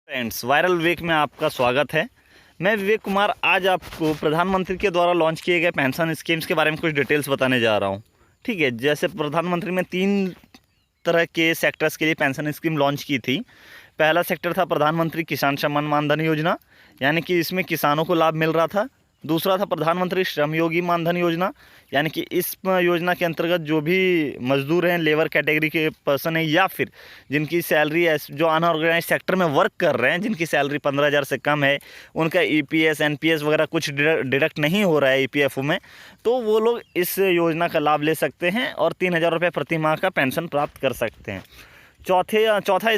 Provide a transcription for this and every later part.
Friends, viral week में आपका स्वागत है। मैं विवेक कुमार आज आपको प्रधानमंत्री के द्वारा लॉन्च किए गए पेंशन स्कीम्स के बारे में कुछ डिटेल्स बताने जा रहा हूं। ठीक है, जैसे प्रधानमंत्री ने 3 तरह के सेक्टर्स के लिए पेंशन स्कीम लॉन्च की थी। पहला सेक्टर था प्रधानमंत्री किसान सम्मान मानधन योजना, यानी कि इसमें किसानों को लाभ मिल रहा था। दूसरा था प्रधानमंत्री श्रमयोगी मानधन योजना, यानी कि इस योजना के अंतर्गत जो भी मजदूर हैं, लेबर कैटेगरी के पर्सन हैं या फिर जिनकी सैलरी जो अनऑर्गेनाइज सेक्टर में वर्क कर रहे हैं, जिनकी सैलरी 15,000 से कम है, उनका ईपीएस एनपीएस वगैरह कुछ डिडक्ट नहीं हो रहा है ईपीएफओ में, तो वो लोग इस योजना का लाभ ले सकते हैं और 3,000 रुपये प्रति माह का पेंशन प्राप्त कर सकते हैं। तीसरा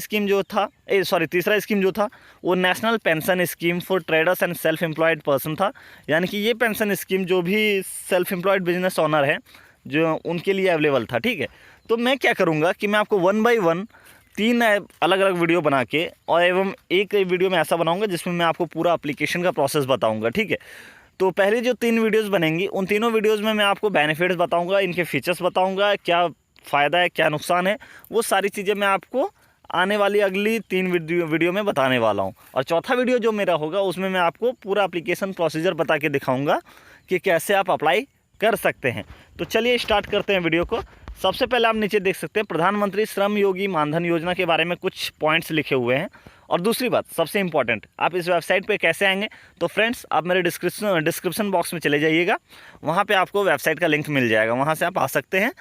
स्कीम जो था वो national pension scheme for traders and self employed person था, यानी कि ये पेंशन स्कीम जो भी सेल्फ एम्प्लॉयड बिजनेस ओनर है जो उनके लिए अवेलेबल था। ठीक है, तो मैं क्या करूँगा कि मैं आपको 1 बाय 1 3 अलग अलग वीडियो बना के और एवं एक वीडियो में ऐसा बनाऊँगा जिसमें मैं आपको पूरा एप्लीकेशन का प्रोसेस बताऊँगा। ठीक है, तो पहले जो 3 वीडियोज़ बनेंगी उन तीनों वीडियोज़ में मैं आपको बेनिफिट्स बताऊँगा, इनके फीचर्स बताऊँगा, क्या फ़ायदा है क्या नुकसान है, वो सारी चीज़ें मैं आपको आने वाली अगली 3 वीडियो में बताने वाला हूँ। और चौथा वीडियो जो मेरा होगा उसमें मैं आपको पूरा एप्लीकेशन प्रोसीजर बता के दिखाऊंगा कि कैसे आप अप्लाई कर सकते हैं। तो चलिए स्टार्ट करते हैं वीडियो को। सबसे पहले आप नीचे देख सकते हैं प्रधानमंत्री श्रम योगी मानधन योजना के बारे में कुछ पॉइंट्स लिखे हुए हैं। और दूसरी बात सबसे इंपॉर्टेंट, आप इस वेबसाइट पे कैसे आएंगे, तो फ्रेंड्स आप मेरे डिस्क्रिप्शन बॉक्स में चले जाइएगा, वहाँ पे आपको वेबसाइट का लिंक मिल जाएगा, वहाँ से आप आ सकते हैं।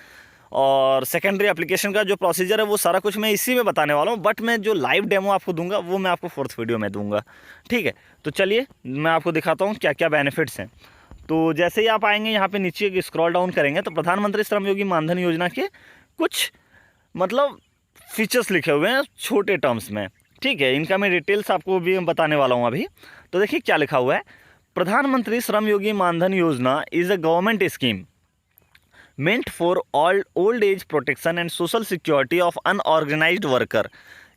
और सेकेंडरी एप्लीकेशन का जो प्रोसीजर है वो सारा कुछ मैं इसी में बताने वाला हूँ, बट मैं जो लाइव डेमो आपको दूंगा वो मैं आपको 4th वीडियो में दूंगा। ठीक है, तो चलिए मैं आपको दिखाता हूँ क्या क्या बेनिफिट्स हैं। तो जैसे ही आप आएंगे यहाँ पे नीचे स्क्रॉल डाउन करेंगे तो प्रधानमंत्री श्रमयोगी मानधन योजना के कुछ मतलब फीचर्स लिखे हुए हैं छोटे टर्म्स में। ठीक है, इनका मैं डिटेल्स आपको भी बताने वाला हूँ अभी। तो देखिए क्या लिखा हुआ है, प्रधानमंत्री श्रमयोगी मानधन योजना is a government scheme meant for all old age protection and social security of unorganized worker।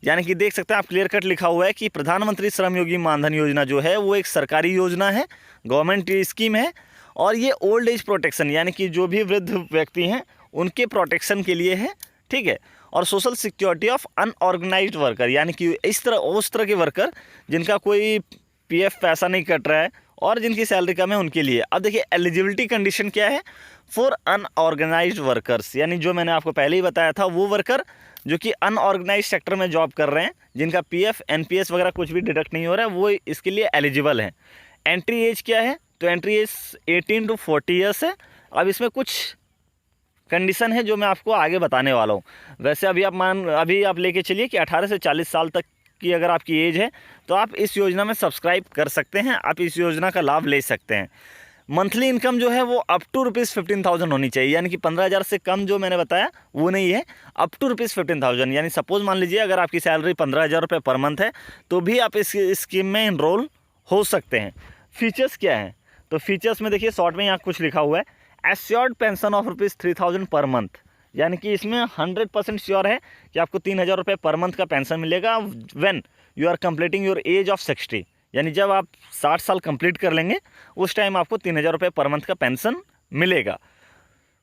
यानी कि देख सकते हैं आप क्लियर कट लिखा हुआ है कि प्रधानमंत्री श्रमयोगी मानधन योजना जो है वो एक सरकारी योजना है, गवर्नमेंट स्कीम है, और ये ओल्ड एज प्रोटेक्शन यानी कि जो भी वृद्ध व्यक्ति हैं उनके प्रोटेक्शन के लिए है। ठीक है, और social security of unorganised worker, यानी कि उस तरह के वर्कर जिनका कोई पीएफ पैसा नहीं कट रहा है और जिनकी सैलरी कम है उनके लिए। अब देखिए एलिजिबिलिटी कंडीशन क्या है, फॉर अनऑर्गेनाइज्ड वर्कर्स, यानी जो मैंने आपको पहले ही बताया था वो वर्कर जो कि अनऑर्गेनाइज्ड सेक्टर में जॉब कर रहे हैं, जिनका पीएफ एनपीएस वगैरह कुछ भी डिडक्ट नहीं हो रहा है, वो इसके लिए एलिजिबल हैं। एंट्री एज क्या है, तो एंट्री एज 18 to 40 ईयर्स है। अब इसमें कुछ कंडीशन है जो मैं आपको आगे बताने वाला हूँ। वैसे अभी आप लेके चलिए कि 18 से 40 साल तक की अगर आपकी एज है तो आप इस योजना में सब्सक्राइब कर सकते हैं, आप इस योजना का लाभ ले सकते हैं। मंथली इनकम जो है वो अप टू ₹15,000 होनी चाहिए, यानी कि 15,000 से कम जो मैंने बताया वो नहीं है, अप टू ₹15,000। यानी सपोज मान लीजिए अगर आपकी सैलरी 15,000 रुपये पर मंथ है तो भी आप इस स्कीम में इनरोल हो सकते हैं। फीचर्स क्या हैं, तो फीचर्स में देखिए शॉर्ट में यहाँ कुछ लिखा हुआ है, assured pension of ₹3,000 per month, यानी कि इसमें 100% श्योर है कि आपको 3,000 रुपये पर मंथ का पेंशन मिलेगा when you are completing your age of 60, यानी जब आप 60 साल कंप्लीट कर लेंगे उस टाइम आपको 3,000 रुपये पर मंथ का पेंशन मिलेगा।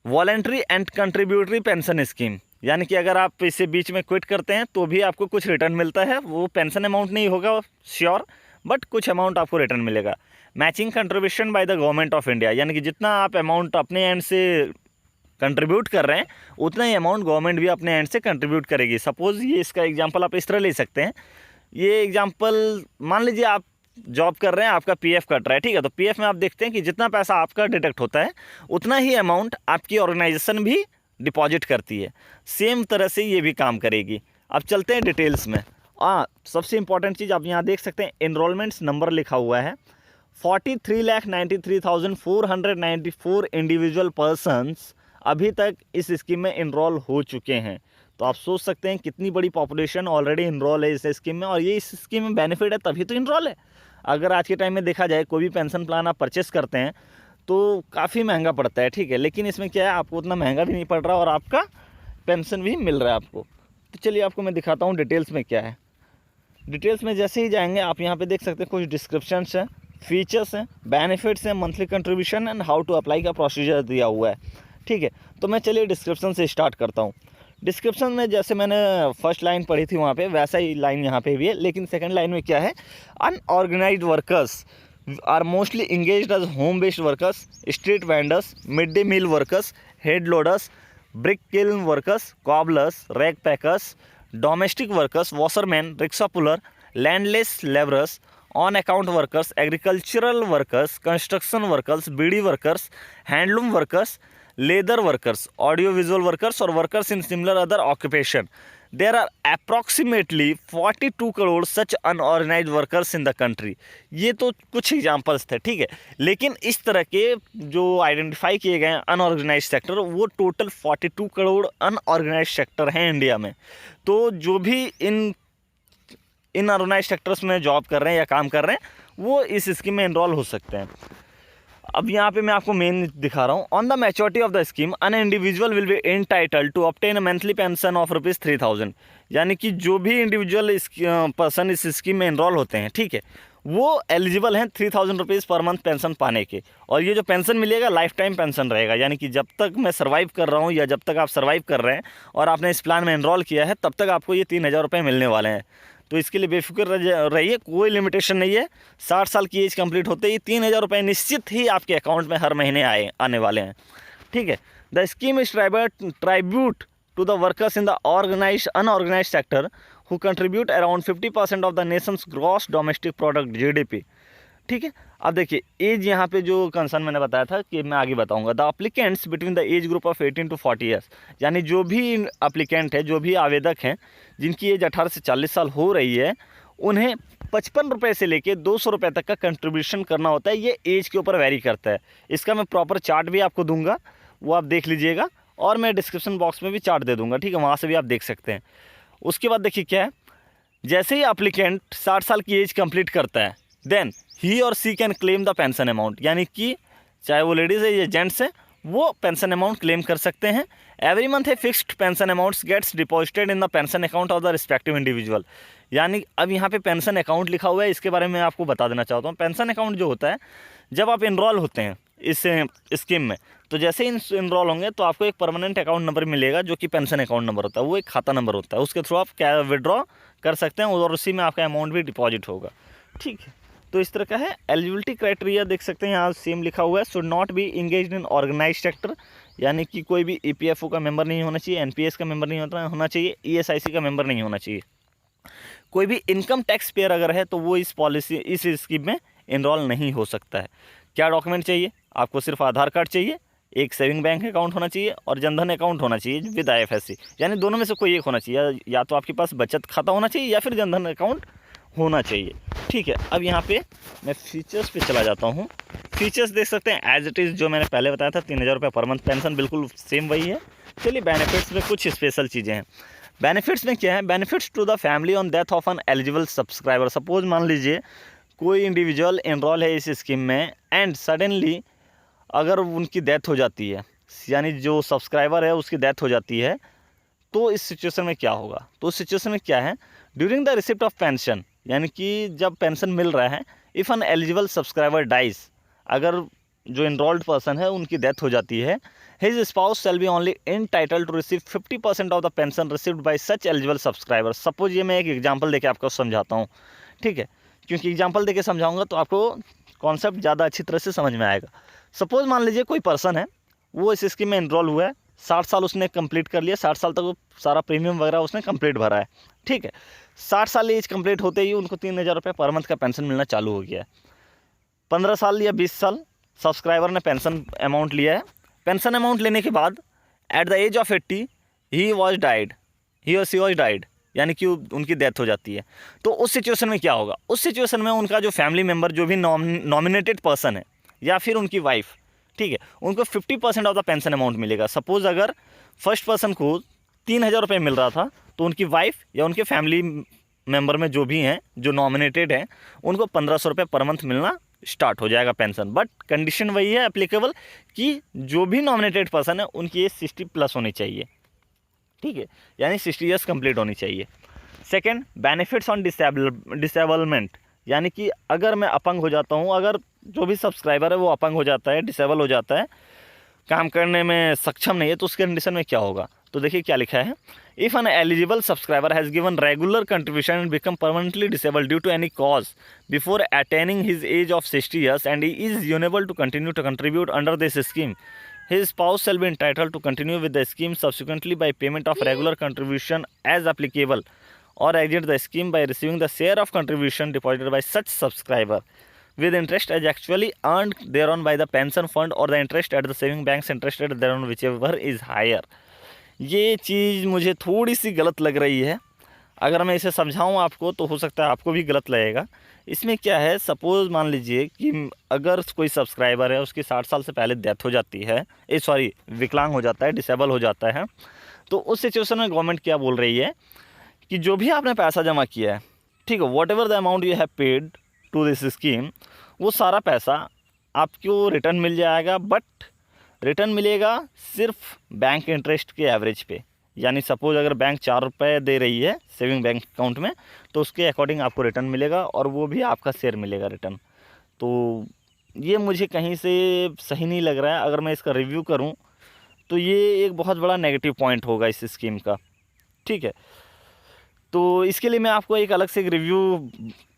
Voluntary and contributory pension scheme, यानी कि अगर आप इसे बीच में क्विट करते हैं तो भी आपको कुछ रिटर्न मिलता है, वो पेंशन अमाउंट नहीं होगा श्योर, बट कुछ अमाउंट आपको रिटर्न मिलेगा। Matching contribution by the government of India, यानी कि जितना आप अमाउंट अपने एंड से कंट्रीब्यूट कर रहे हैं उतना ही अमाउंट गवर्नमेंट भी अपने एंड से कंट्रीब्यूट करेगी। सपोज़ ये इसका एग्जांपल आप इस तरह ले सकते हैं, ये एग्जांपल मान लीजिए आप जॉब कर रहे हैं, आपका पीएफ कट रहा है। ठीक है, तो पीएफ में आप देखते हैं कि जितना पैसा आपका डिडक्ट होता है उतना ही अमाउंट आपकी ऑर्गेनाइजेशन भी डिपॉजिट करती है, सेम तरह से ये भी काम करेगी। अब चलते हैं डिटेल्स में। सबसे इंपॉर्टेंट चीज़ आप यहाँ देख सकते हैं, एनरोलमेंट्स नंबर लिखा हुआ है 43,93,494 इंडिविजुअल पर्सनस अभी तक इस स्कीम में इनरोल हो चुके हैं। तो आप सोच सकते हैं कितनी बड़ी पॉपुलेशन ऑलरेडी इनरोल है इस स्कीम में, और ये इस स्कीम में बेनिफिट है तभी तो इनरोल है। अगर आज के टाइम में देखा जाए कोई भी पेंशन प्लान आप परचेस करते हैं तो काफ़ी महंगा पड़ता है। ठीक है, लेकिन इसमें क्या है, आपको उतना महंगा भी नहीं पड़ रहा और आपका पेंशन भी मिल रहा है आपको। तो चलिए आपको मैं दिखाता हूँ डिटेल्स में क्या है। डिटेल्स में जैसे ही जाएंगे आप यहाँ पे देख सकते हैं कुछ डिस्क्रिप्शंस हैं, फीचर्स हैं, बेनिफिट्स हैं, monthly contribution and how to apply का प्रोसीजर दिया हुआ है। ठीक है, तो मैं चलिए डिस्क्रिप्शन से स्टार्ट करता हूँ। डिस्क्रिप्शन में जैसे मैंने फर्स्ट लाइन पढ़ी थी वहाँ पे वैसा ही लाइन यहाँ पे भी है, लेकिन सेकंड लाइन में क्या है, unorganised workers are mostly engaged as home based workers, street vendors, mid day meal workers, head loaders, brick kiln workers, cobblers, rag packers, domestic workers, washerman, rickshaw puller, landless labourers, own account workers, agricultural workers, construction workers, beedi workers, handloom workers, leather workers, audio visual workers और workers in similar other occupation. There are approximately 42 crore such unorganised workers in the country. ये तो कुछ examples थे, ठीक है, लेकिन इस तरह के जो आइडेंटिफाई किए गए हैं अनऑर्गेनाइज सेक्टर, वो टोटल 42 करोड़ अनऑर्गेनाइज सेक्टर हैं इंडिया में. तो जो भी इन ऑर्गेनाइज सेक्टर्स में जॉब कर रहे हैं या काम कर रहे हैं वो इस स्कीम में इनरोल हो सकते हैं. अब यहाँ पे मैं आपको मेन दिखा रहा हूँ. On the maturity of the scheme an individual will be entitled to obtain a monthly pension of ₹3,000. यानी कि जो भी इंडिविजुअल पर्सन इस स्कीम में इनरोल होते हैं, ठीक है, वो एलिजिबल हैं ₹3,000 पर मंथ पेंशन पाने के. और ये जो पेंशन मिलेगा लाइफ टाइम पेंशन रहेगा. यानी कि जब तक मैं सर्वाइव कर रहा हूँ या जब तक आप सर्वाइव कर रहे हैं और आपने इस प्लान में इनरोल किया है, तब तक आपको ये ₹3,000 मिलने वाले हैं. तो इसके लिए बेफिक्र रहिए, कोई लिमिटेशन नहीं है. 60 साल की एज कंप्लीट होते ही ₹3,000 निश्चित ही आपके अकाउंट में हर महीने आने वाले हैं, ठीक है. The scheme is tribute to the workers in the unorganise sector who contribute around 50% of the nation's gross domestic product GDP. ठीक है. अब देखिए एज यहाँ पे जो कंसर्न मैंने बताया था कि मैं आगे बताऊंगा. The applicants between the age group of 18 to 40 years, यानी जो भी अप्लीकेंट है, जो भी आवेदक हैं जिनकी एज 18 से 40 साल हो रही है, उन्हें ₹55 से लेके ₹200 तक का कंट्रीब्यूशन करना होता है. ये एज के ऊपर वेरी करता है. इसका मैं प्रॉपर चार्ट भी आपको दूंगा, वो आप देख लीजिएगा, और मैं डिस्क्रिप्शन बॉक्स में भी चार्ट दे दूंगा, ठीक है, वहाँ से भी आप देख सकते हैं. उसके बाद देखिए क्या है, जैसे ही अप्लीकेंट 60 साल की एज कंप्लीट करता है, देन ही और she can claim the pension amount. यानी कि चाहे वो लेडीज़ है या जेंट्स है, वो पेंशन अमाउंट क्लेम कर सकते हैं. Every month a fixed pension amounts gets deposited in the pension account of the respective individual. यानी अब यहाँ पे पेंशन अकाउंट लिखा हुआ है, इसके बारे में आपको बता देना चाहता हूँ. पेंशन अकाउंट जो होता है, जब आप इनरोल होते हैं इस स्कीम में, तो जैसे ही इनरोल होंगे तो आपको एक परमानेंट अकाउंट नंबर मिलेगा जो कि पेंशन अकाउंट नंबर होता है. वो एक खाता नंबर होता है, उसके थ्रू आप क्या विड्रॉ कर सकते हैं और उसी में आपका अमाउंट भी डिपॉजिट होगा, ठीक है. तो इस तरह का है. एलिजिबिलिटी क्राइटेरिया देख सकते हैं यहाँ सेम लिखा हुआ है. Should not be engaged in organise sector, यानी कि कोई भी EPFO का मेंबर नहीं होना चाहिए, NPS का मेंबर नहीं होना चाहिए, ESIC का मेंबर नहीं होना चाहिए. कोई भी इनकम टैक्स पेयर अगर है तो वो इस स्कीम में इनरोल नहीं हो सकता है. क्या डॉक्यूमेंट चाहिए आपको? सिर्फ आधार कार्ड चाहिए, एक सेविंग बैंक अकाउंट होना चाहिए और जनधन अकाउंट होना चाहिए विद IFSC. यानी दोनों में से कोई एक होना चाहिए, या तो आपके पास बचत खाता होना चाहिए या फिर जनधन अकाउंट होना चाहिए, ठीक है. अब यहाँ पे मैं फीचर्स पे चला जाता हूँ. फीचर्स देख सकते हैं एज इट इज़ जो मैंने पहले बताया था, ₹3,000 पर मंथ पेंशन बिल्कुल सेम वही है. चलिए बेनिफिट्स में कुछ स्पेशल चीज़ें हैं. बेनिफिट्स में क्या है? Benefits to the family on death of an eligible subscriber. Suppose मान लीजिए कोई इंडिविजुअल इनरोल है इस स्कीम में एंड सडनली अगर उनकी डेथ हो जाती है, यानी जो सब्सक्राइबर है उसकी डेथ हो जाती है, तो इस सिचुएशन में क्या होगा? तो उस सिचुएशन में क्या है, during the receipt of pension, यानी कि जब पेंशन मिल रहा है, if an eligible subscriber dies, अगर जो इनरोल्ड पर्सन है उनकी डेथ हो जाती है, his spouse shall be only entitled to receive 50% of the pension received by such eligible subscriber. Suppose ये मैं एक एग्जांपल देके आपको समझाता हूँ, ठीक है, क्योंकि एग्जांपल देके समझाऊंगा तो आपको कॉन्सेप्ट ज़्यादा अच्छी तरह से समझ में आएगा. सपोज मान लीजिए कोई पर्सन है, वो इस स्कीम में इनरोल हुआ है, 60 साल उसने कंप्लीट कर लिया, 60 साल तक वो सारा प्रीमियम वगैरह उसने कंप्लीट भरा है, ठीक है. 60 साल एज कंप्लीट होते ही उनको ₹3,000 पर मंथ का पेंशन मिलना चालू हो गया है. 15 साल या 20 साल सब्सक्राइबर ने पेंशन अमाउंट लिया है. पेंशन अमाउंट लेने के बाद एट द एज ऑफ 80 ही और सी वॉज डाइड, यानी कि उनकी डेथ हो जाती है. तो उस सिचुएशन में क्या होगा? उस सिचुएशन में उनका जो फैमिली मेम्बर, जो भी नॉमिनेटेड पर्सन है या फिर उनकी वाइफ, ठीक है, उनको 50% ऑफ द पेंशन अमाउंट मिलेगा. सपोज अगर फर्स्ट पर्सन को ₹3,000 मिल रहा था, तो उनकी वाइफ या उनके फैमिली मेम्बर में जो भी हैं, जो नॉमिनेटेड हैं, उनको ₹1,500 पर मंथ मिलना स्टार्ट हो जाएगा पेंशन. बट कंडीशन वही है एप्लीकेबल कि जो भी नॉमिनेटेड पर्सन है उनकी एज 60+ होनी चाहिए, ठीक है, यानी 60 ईयर्स कंप्लीट होनी चाहिए. सेकंड, बेनिफिट्स ऑन डिसेबलमेंट, यानी कि अगर मैं अपंग हो जाता हूँ, अगर जो भी सब्सक्राइबर है वो अपंग हो जाता है, डिसेबल हो जाता है, काम करने में सक्षम नहीं है, तो उसके कंडीशन में क्या होगा? तो देखिए क्या लिखा है, if an eligible subscriber has given regular contribution and become permanently disabled due to any cause before attaining his age of 60 years and he is unable to continue to contribute under this scheme, his spouse shall be entitled to continue with the scheme subsequently by payment of regular contribution as applicable, or exit the scheme by receiving the share of contribution deposited by such subscriber with interest as actually earned thereon by the pension fund or the interest at the saving bank's interest rate thereon whichever is higher। ये चीज़ मुझे थोड़ी सी गलत लग रही है। अगर मैं इसे समझाऊं आपको तो हो सकता है आपको भी गलत लगेगा। इसमें क्या है, सपोज़ मान लीजिए कि अगर कोई सब्सक्राइबर है, उसकी 60 साल से पहले डेथ हो जाती है, विकलांग हो जाता है, डिसेबल हो जाता है, तो उस सिचुएशन में गवर्नमेंट क्या बोल रही है कि जो भी आपने पैसा जमा किया है, ठीक है, whatever the amount you have paid to this scheme, वो सारा पैसा आपको रिटर्न मिल जाएगा, बट रिटर्न मिलेगा सिर्फ बैंक इंटरेस्ट के एवरेज पे। यानी सपोज अगर बैंक 4 रुपये दे रही है सेविंग बैंक अकाउंट में, तो उसके अकॉर्डिंग आपको रिटर्न मिलेगा और वो भी आपका शेयर मिलेगा रिटर्न। तो ये मुझे कहीं से सही नहीं लग रहा है। अगर मैं इसका रिव्यू करूं तो ये एक बहुत बड़ा नेगेटिव पॉइंट होगा इस स्कीम का, ठीक है। तो इसके लिए मैं आपको एक अलग से एक रिव्यू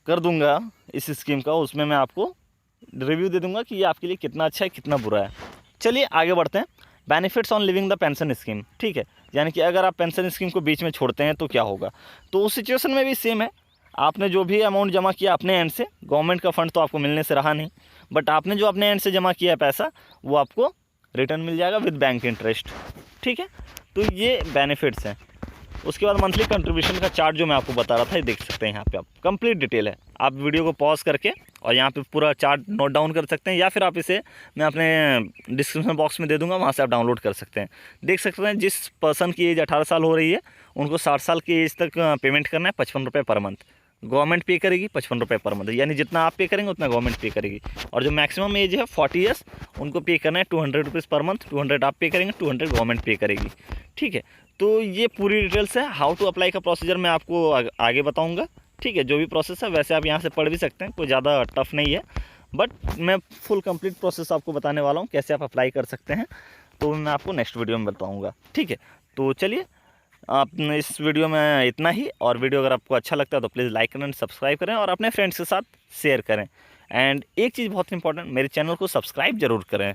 कर दूंगा इस स्कीम का, उसमें मैं आपको रिव्यू दे दूंगा कि ये आपके लिए कितना अच्छा है कितना बुरा है। चलिए आगे बढ़ते हैं। Benefits on living the pension scheme, ठीक है, यानी कि अगर आप पेंशन स्कीम को बीच में छोड़ते हैं तो क्या होगा। तो उस सिचुएशन में भी सेम है, आपने जो भी अमाउंट जमा किया अपने एंड से, गवर्नमेंट का फंड तो आपको मिलने से रहा नहीं, बट आपने जो अपने एंड से जमा किया है पैसा, वो आपको रिटर्न मिल जाएगा विद बैंक इंटरेस्ट, ठीक है। तो ये बेनिफिट्स हैं। उसके बाद मंथली कंट्रीब्यूशन का चार्ट जो मैं आपको बता रहा था, ये देख सकते हैं यहाँ पे आप, कंप्लीट डिटेल है। आप वीडियो को पॉज करके और यहाँ पे पूरा चार्ट नोट डाउन कर सकते हैं, या फिर आप इसे मैं अपने डिस्क्रिप्शन बॉक्स में दे दूंगा, वहाँ से आप डाउनलोड कर सकते हैं। देख सकते हैं जिस पर्सन की एज 18 साल हो रही है उनको 60 साल की एज तक पेमेंट करना है 55 रुपये पर मंथ। गवर्नमेंट पे करेगी 55 रुपये पर मंथ, यानी जितना आप पे करेंगे उतना गवर्नमेंट पे करेगी। और जो मैक्सिमम एज है 40 ईयर्स, उनको पे करना है 200 रुपीज़ पर मंथ। 200 आप पे करेंगे, 200 गवर्नमेंट पे करेगी, ठीक है। तो ये पूरी डिटेल्स है। हाउ टू अप्लाई का प्रोसीजर मैं आपको आगे बताऊंगा, ठीक है। जो भी प्रोसेस है वैसे आप यहाँ से पढ़ भी सकते हैं, कोई ज़्यादा टफ नहीं है, बट मैं फुल कंप्लीट प्रोसेस आपको बताने वाला हूँ कैसे आप अप्लाई कर सकते हैं, तो मैं आपको नेक्स्ट वीडियो में बताऊँगा, ठीक है। तो चलिए आप इस वीडियो में इतना ही, और वीडियो अगर आपको अच्छा लगता है तो प्लीज़ लाइक करें, सब्सक्राइब करें और अपने फ्रेंड्स के साथ शेयर करें। एंड एक चीज़ बहुत इंपॉर्टेंट, मेरे चैनल को सब्सक्राइब ज़रूर करें।